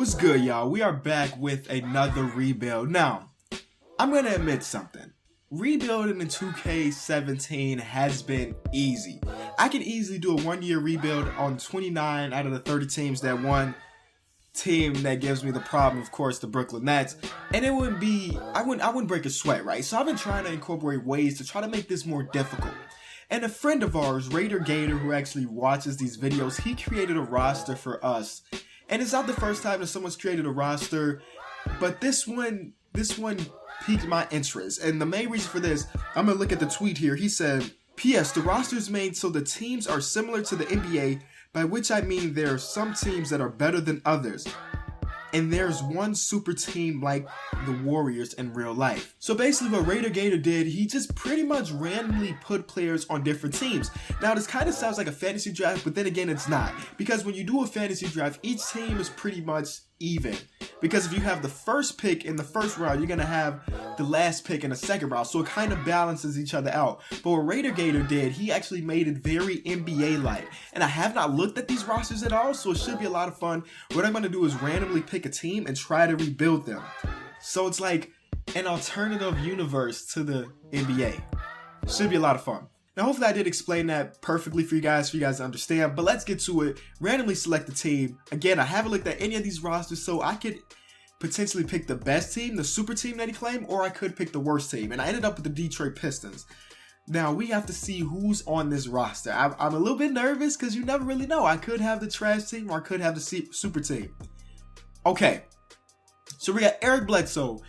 What's good, y'all? We are back with another rebuild. Now, I'm going to admit something. Rebuilding in 2K17 has been easy. I can easily do a one-year rebuild on 29 out of the 30 teams. That one team that gives me the problem, of course, the Brooklyn Nets. And it wouldn't be, I wouldn't break a sweat, right? So I've been trying to incorporate ways to try to make this more difficult. And a friend of ours, Raider Gator, who actually watches these videos, he created a roster for us. And it's not the first time that someone's created a roster, but this one piqued my interest. And the main reason for this, I'm going to look at the tweet here. He said, P.S. The roster is made so the teams are similar to the NBA, by which I mean there are some teams that are better than others. And there's one super team like the Warriors in real life. So basically what Raider Gator did, he just pretty much randomly put players on different teams. Now this kind of sounds like a fantasy draft, but then again it's not. Because when you do a fantasy draft, each team is pretty much even. Because if you have the first pick in the first round, you're going to have the last pick in the second round. So it kind of balances each other out. But what Raider Gator did, he actually made it very NBA-like. And I have not looked at these rosters at all, so it should be a lot of fun. What I'm going to do is randomly pick a team and try to rebuild them. So it's like an alternative universe to the NBA. Should be a lot of fun. Now, hopefully I did explain that perfectly for you guys to understand, but let's get to it. Randomly select the team. Again, I haven't looked at any of these rosters, so I could potentially pick the best team, the super team that he claimed, or I could pick the worst team, and I ended up with the Detroit Pistons. Now, we have to see who's on this roster. I'm a little bit nervous because you never really know. I could have the trash team or I could have the super team. Okay, so we got Eric Bledsoe,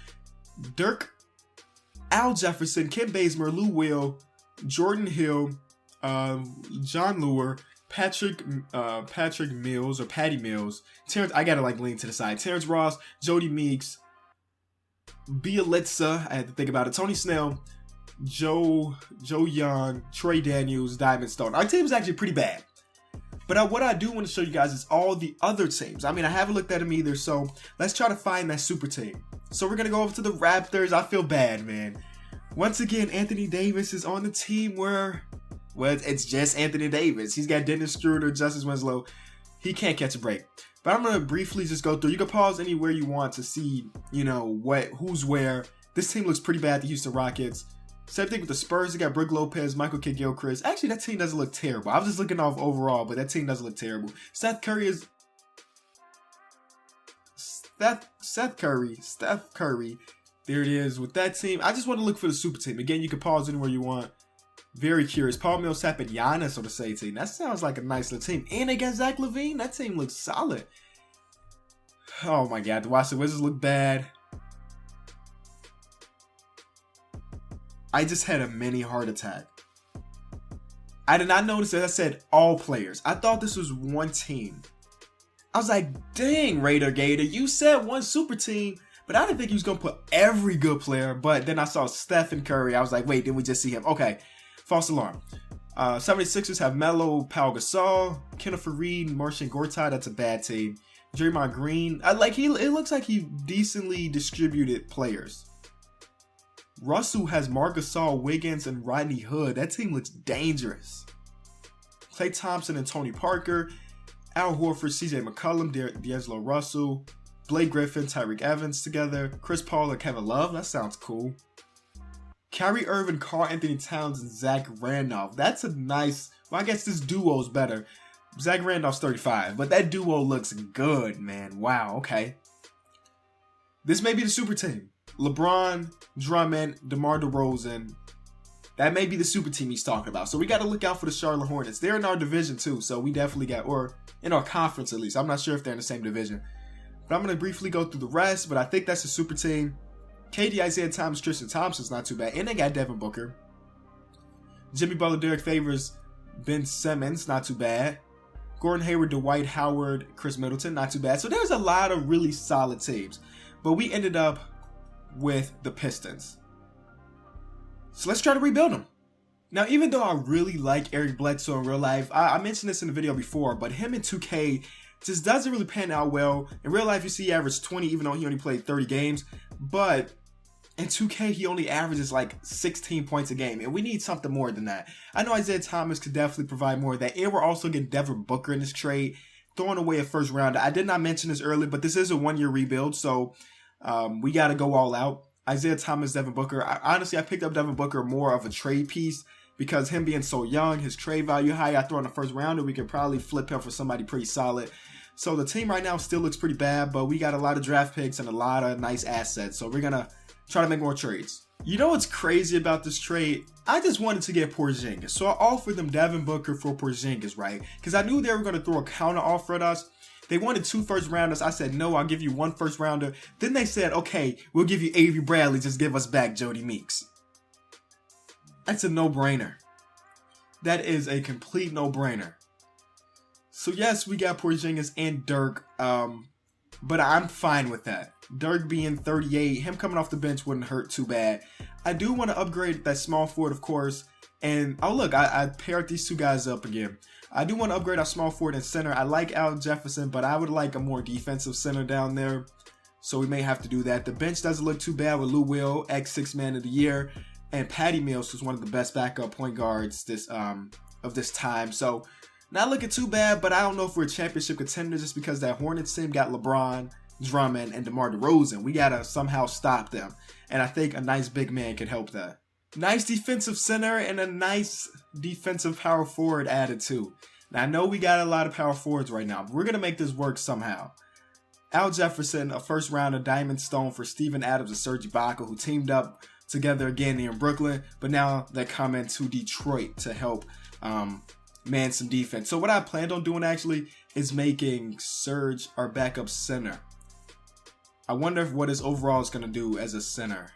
Dirk, Al Jefferson, Ken Bazemore, Lou Will, Jordan Hill, John Lure, Patrick Mills or Patty Mills, Terrence, I gotta lean to the side, Terrence Ross, Jody Meeks, Bielitsa, I had to think about it, Tony Snell, Joe Young, Trey Daniels, Diamond Stone. Our team is actually pretty bad. But what I do want to show you guys is all the other teams. I mean, I haven't looked at them either, so let's try to find that super team. So we're gonna go over to the Raptors. I feel bad, man. Once again, Anthony Davis is on the team where, well, it's just Anthony Davis. He's got Dennis Schroeder, Justice Winslow. He can't catch a break. But I'm going to briefly just go through. You can pause anywhere you want to see, who's where. This team looks pretty bad, the Houston Rockets. Same thing with the Spurs. They got Brook Lopez, Michael Kidd-Gilchrist. Actually, that team doesn't look terrible. I was just looking off overall, but that team doesn't look terrible. Steph Curry. There it is with that team. I just want to look for the super team. Again, you can pause anywhere you want. Very curious. Paul Millsap and Giannis on the same team. That sounds like a nice little team. And they got Zach LaVine. That team looks solid. Oh my God. The Washington Wizards look bad. I just had a mini heart attack. I did not notice that I said all players. I thought this was one team. I was like, dang, Raider Gator, you said one super team. But I didn't think he was going to put every good player. But then I saw Stephen Curry. I was like, wait, didn't we just see him? Okay, false alarm. 76ers have Melo, Pau Gasol, Kenneth Faried, Marcin Gortat. That's a bad team. Draymond Green. It looks like he decently distributed players. Russell has Marc Gasol, Wiggins, and Rodney Hood. That team looks dangerous. Klay Thompson and Tony Parker. Al Horford, CJ McCollum, D'Angelo Russell. Blake Griffin, Tyreek Evans together. Chris Paul and Kevin Love. That sounds cool. Kyrie Irving, Karl Anthony Towns, and Zach Randolph. That's a nice... Well, I guess this duo is better. Zach Randolph's 35, but that duo looks good, man. Wow, okay. This may be the super team. LeBron, Drummond, DeMar DeRozan. That may be the super team he's talking about. So we got to look out for the Charlotte Hornets. They're in our division too, so we definitely got... Or in our conference at least. I'm not sure if they're in the same division. But I'm going to briefly go through the rest, but I think that's a super team. KD, Isaiah Thomas, Tristan Thompson's not too bad. And they got Devin Booker. Jimmy Butler, Derek Favors, Ben Simmons, not too bad. Gordon Hayward, Dwight Howard, Chris Middleton, not too bad. So there's a lot of really solid teams. But we ended up with the Pistons. So let's try to rebuild them. Now, even though I really like Eric Bledsoe in real life, I mentioned this in the video before, but him in 2K just doesn't really pan out well. In real life, you see he averaged 20, even though he only played 30 games. But in 2K, he only averages like 16 points a game, and we need something more than that. I know Isaiah Thomas could definitely provide more of that, and we're also getting Devin Booker in this trade. throwing away a first rounder. I did not mention this earlier, but this is a 1-year rebuild, so we got to go all out. Isaiah Thomas, Devin Booker. Honestly, I picked up Devin Booker more of a trade piece because him being so young, his trade value high. I throw in the first rounder, we could probably flip him for somebody pretty solid. So the team right now still looks pretty bad, but we got a lot of draft picks and a lot of nice assets. So we're going to try to make more trades. You know what's crazy about this trade? I just wanted to get Porzingis. So I offered them Devin Booker for Porzingis, right? Because I knew they were going to throw a counter offer at us. They wanted 2 first rounders. I said, no, I'll give you 1 first rounder. Then they said, okay, we'll give you Avery Bradley. Just give us back Jody Meeks. That's a no-brainer. That is a complete no-brainer. So yes, we got Porzingis and Dirk, but I'm fine with that. Dirk being 38, him coming off the bench wouldn't hurt too bad. I do want to upgrade that small forward, of course. And, oh look, I paired these 2 guys up again. I do want to upgrade our small forward and center. I like Al Jefferson, but I would like a more defensive center down there. So we may have to do that. The bench doesn't look too bad with Lou Will, ex-6 man of the year, and Patty Mills, who's one of the best backup point guards of this time. So not looking too bad, but I don't know if we're a championship contender just because that Hornets team got LeBron, Drummond, and DeMar DeRozan. We got to somehow stop them. And I think a nice big man could help that. Nice defensive center and a nice defensive power forward added too. Now I know we got a lot of power forwards right now, but we're going to make this work somehow. Al Jefferson, a first rounder diamond stone for Steven Adams and Serge Ibaka, who teamed up together again here in Brooklyn, but now they're coming to Detroit to help man some defense. So what I planned on doing actually is making Serge our backup center. I wonder what his overall is going to do as a center.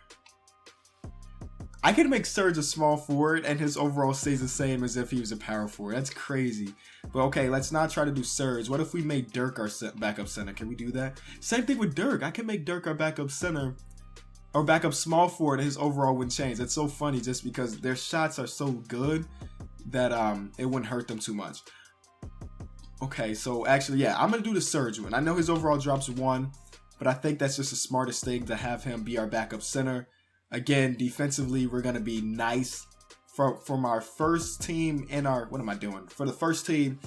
I could make Serge a small forward and his overall stays the same as if he was a power forward. That's crazy. But okay, let's not try to do Serge. What if we made Dirk our backup center? Can we do that? Same thing with Dirk. I can make Dirk our backup center or backup small forward and his overall wouldn't change. It's so funny just because their shots are so good that it wouldn't hurt them too much. Okay, so actually, yeah, I'm going to do the Serge one. I know his overall drops 1, but I think that's just the smartest thing to have him be our backup center. Again, defensively, we're going to be nice from our first team and our, what am I doing? For the first team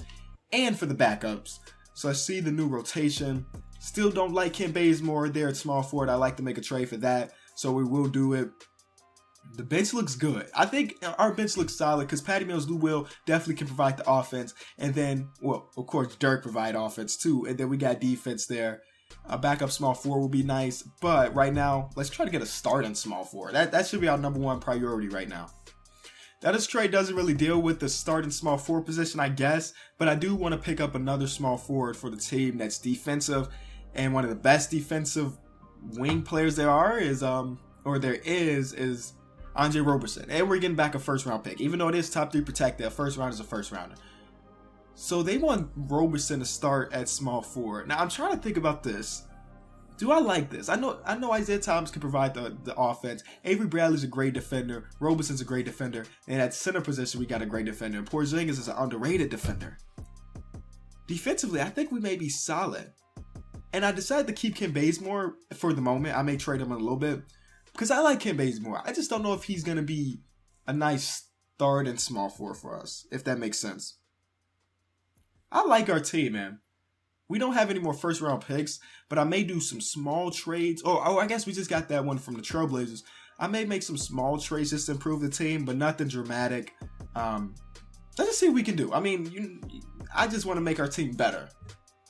and for the backups. So I see the new rotation. Still don't like Kent Bazemore there at small forward. I like to make a trade for that. So we will do it. The bench looks good. I think our bench looks solid because Patty Mills, Lou Will definitely can provide the offense. And then, well, of course, Dirk provide offense too. And then we got defense there. A backup small forward will be nice, but right now, let's try to get a start in small forward. That should be our number 1 priority right now. Now, this trade doesn't really deal with the start in small forward position, I guess, but I do want to pick up another small forward for the team that's defensive, and one of the best defensive wing players there is Andre Roberson, and we're getting back a first round pick. Even though it is top 3 protected, a first round is a first rounder. So they want Roberson to start at small forward. Now I'm trying to think about this. Do I like this? I know Isaiah Thomas can provide the offense. Avery Bradley's a great defender. Robeson's a great defender. And at center position, we got a great defender. And Porzingis is an underrated defender. Defensively, I think we may be solid. And I decided to keep Kent Bazemore for the moment. I may trade him in a little bit. Because I like Kent Bazemore. I just don't know if he's going to be a nice start and small forward for us. If that makes sense. I like our team, man. We don't have any more first round picks, but I may do some small trades. Oh, I guess we just got that one from the Trailblazers. I may make some small trades just to improve the team, but nothing dramatic. Let's just see what we can do. I mean, I just want to make our team better.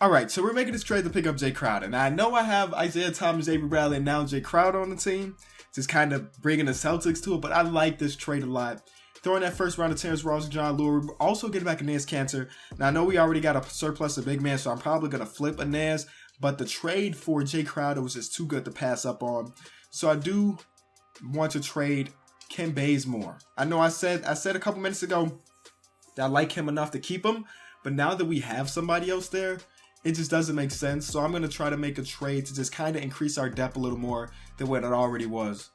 All right, so we're making this trade to pick up Jay Crowder. Now, I know I have Isaiah Thomas, Avery Bradley, and now Jay Crowder on the team. Just kind of bringing the Celtics to it, but I like this trade a lot. Throwing that first round of Terrence Ross and John Lure. Also getting back Inez Cantor. Now, I know we already got a surplus of big man, so I'm probably going to flip Inez. But the trade for Jay Crowder was just too good to pass up on. So I do want to trade Kent Bazemore. I know I said a couple minutes ago that I like him enough to keep him. But now that we have somebody else there, it just doesn't make sense. So I'm going to try to make a trade to just kind of increase our depth a little more than what it already was.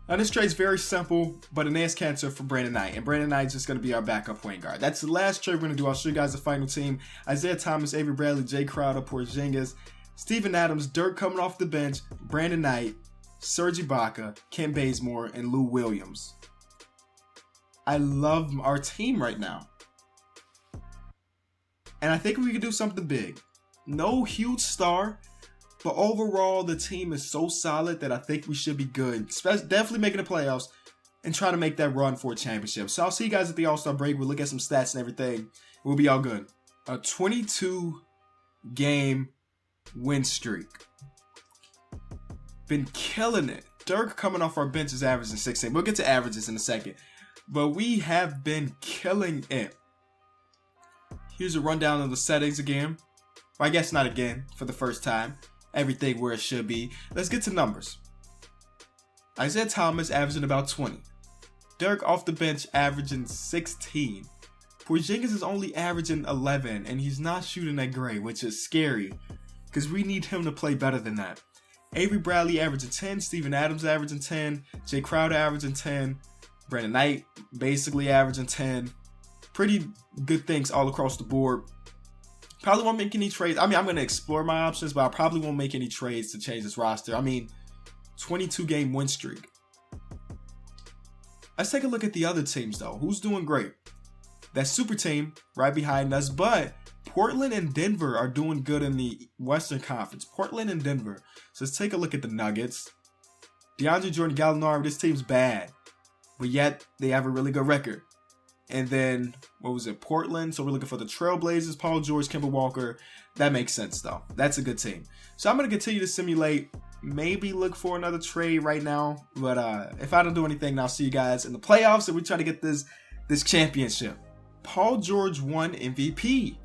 Now, this trade's very simple, but an ass cancer for Brandon Knight. And Brandon Knight is just going to be our backup point guard. That's the last trade we're going to do. I'll show you guys the final team. Isaiah Thomas, Avery Bradley, Jay Crowder, Porzingis, Steven Adams, Dirk coming off the bench, Brandon Knight, Serge Ibaka, Kent Bazemore, and Lou Williams. I love our team right now. And I think we can do something big. No huge star, but overall the team is so solid that I think we should be good. Definitely making the playoffs and trying to make that run for a championship. So I'll see you guys at the All-Star break. We'll look at some stats and everything. We'll be all good. A 22-game win streak. Been killing it. Dirk coming off our bench is averaging 16. We'll get to averages in a second. But we have been killing it. Here's a rundown of the settings again. Well, I guess not again, for the first time. Everything where it should be. Let's get to numbers. Isaiah Thomas averaging about 20. Dirk off the bench averaging 16. Porzingis is only averaging 11, and he's not shooting that great, which is scary, because we need him to play better than that. Avery Bradley averaging 10. Steven Adams averaging 10. Jay Crowder averaging 10. Brandon Knight basically averaging 10. Pretty good things all across the board. Probably won't make any trades. I mean, I'm going to explore my options, but I probably won't make any trades to change this roster. I mean, 22-game win streak. Let's take a look at the other teams, though. Who's doing great? That super team right behind us, but Portland and Denver are doing good in the Western Conference. Portland and Denver. So let's take a look at the Nuggets. DeAndre Jordan, Gallinari, this team's bad, but yet they have a really good record. And then, what was it? Portland. So we're looking for the Trailblazers, Paul George, Kemba Walker. That makes sense, though. That's a good team. So I'm going to continue to simulate. Maybe look for another trade right now. But if I don't do anything, I'll see you guys in the playoffs. And we try to get this championship. Paul George won MVP.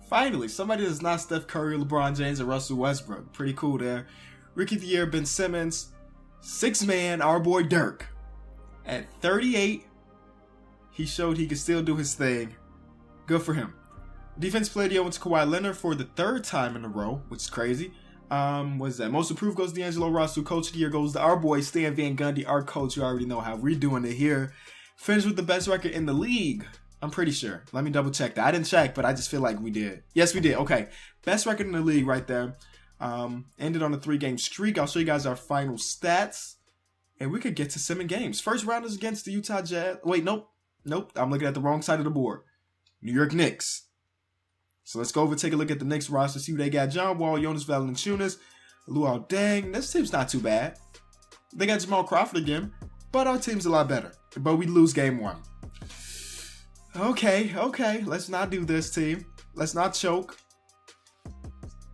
Finally, somebody that's not Steph Curry, LeBron James, and Russell Westbrook. Pretty cool there. Rookie of the Year, Ben Simmons. Sixth man, our boy Dirk. At 38. He showed he could still do his thing. Good for him. Defense player of the year went to Kawhi Leonard for the third time in a row, which is crazy. What is that? Most improved goes to D'Angelo Russell. Coach of the year goes to our boy Stan Van Gundy, our coach. You already know how we're doing it here. Finished with the best record in the league. I'm pretty sure. Let me double check that. I didn't check, but I just feel like we did. Yes, we did. Okay. Best record in the league right there. Ended on a 3-game streak. I'll show you guys our final stats. And we could get to 7 games. First round is against the Utah Jazz. Wait, nope. I'm looking at the wrong side of the board. New York Knicks. So let's go over and take a look at the Knicks roster. See who they got. John Wall, Jonas Valanciunas, Luol Deng. This team's not too bad. They got Jamal Crawford again. But our team's a lot better. But we lose game 1. Okay. Let's not do this, team. Let's not choke.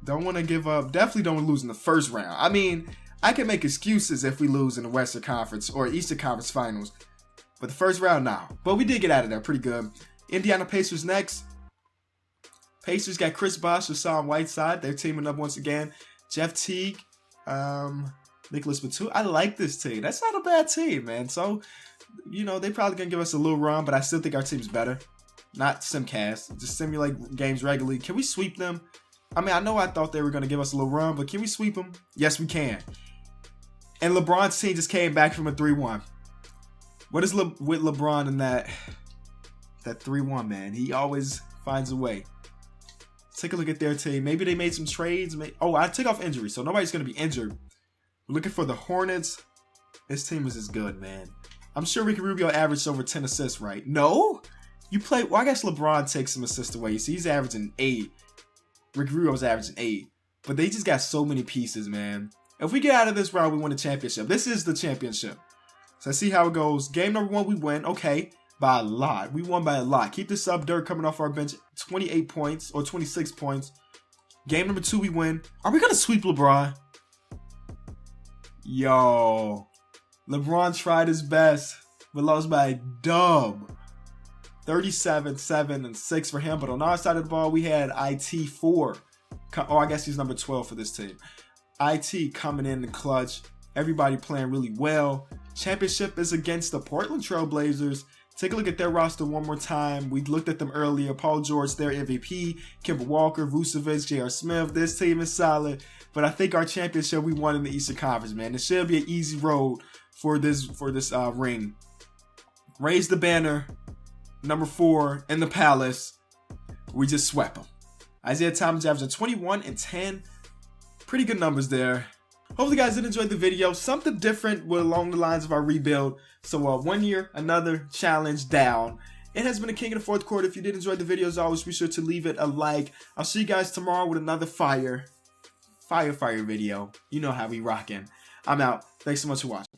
Don't want to give up. Definitely don't want to lose in the first round. I mean, I can make excuses if we lose in the Western Conference or Eastern Conference Finals. But the first round, nah. But we did get out of there pretty good. Indiana Pacers next. Pacers got Chris Bosh, Hassan Whiteside. They're teaming up once again. Jeff Teague, Nicholas Batum. I like this team. That's not a bad team, man. So, you know, they probably going to give us a little run, but I still think our team's better. Not simcast. Just simulate games regularly. Can we sweep them? I mean, I know I thought they were going to give us a little run, but can we sweep them? Yes, we can. And LeBron's team just came back from a 3-1. What is with LeBron and that 3-1, man? He always finds a way. Let's take a look at their team. Maybe they made some trades. Oh, I took off injury, so nobody's going to be injured. We're looking for the Hornets. This team is as good, man. I'm sure Ricky Rubio averaged over 10 assists, right? No? You play... Well, I guess LeBron takes some assists away. You see, he's averaging 8. Ricky Rubio's averaging 8. But they just got so many pieces, man. If we get out of this round, we win the championship. This is the championship. So let's see how it goes. Game number 1, we win. Okay. By a lot. We won by a lot. Keep this up. Dirk coming off our bench. 28 points or 26 points. Game number 2, we win. Are we going to sweep LeBron? Yo. LeBron tried his best, but lost by a dub. 37, 7, and 6 for him. But on our side of the ball, we had IT4. Oh, I guess he's number 12 for this team. IT coming in the clutch. Everybody playing really well. Championship is against the Portland Trailblazers. Take a look at their roster one more time. We looked at them earlier. Paul George, their MVP. Kemba Walker, Vucevic, J.R. Smith. This team is solid. But I think our championship, we won in the Eastern Conference, man. It should be an easy road for this ring. Raise the banner. Number 4 in the Palace. We just swept them. Isaiah Thomas averaging 21 and 10. Pretty good numbers there. Hopefully you guys did enjoy the video. Something different along the lines of our rebuild. So 1 year, another challenge down. It has been the King of the Fourth Quarter. If you did enjoy the video, as always, be sure to leave it a like. I'll see you guys tomorrow with another fire video. You know how we rockin'. I'm out. Thanks so much for watching.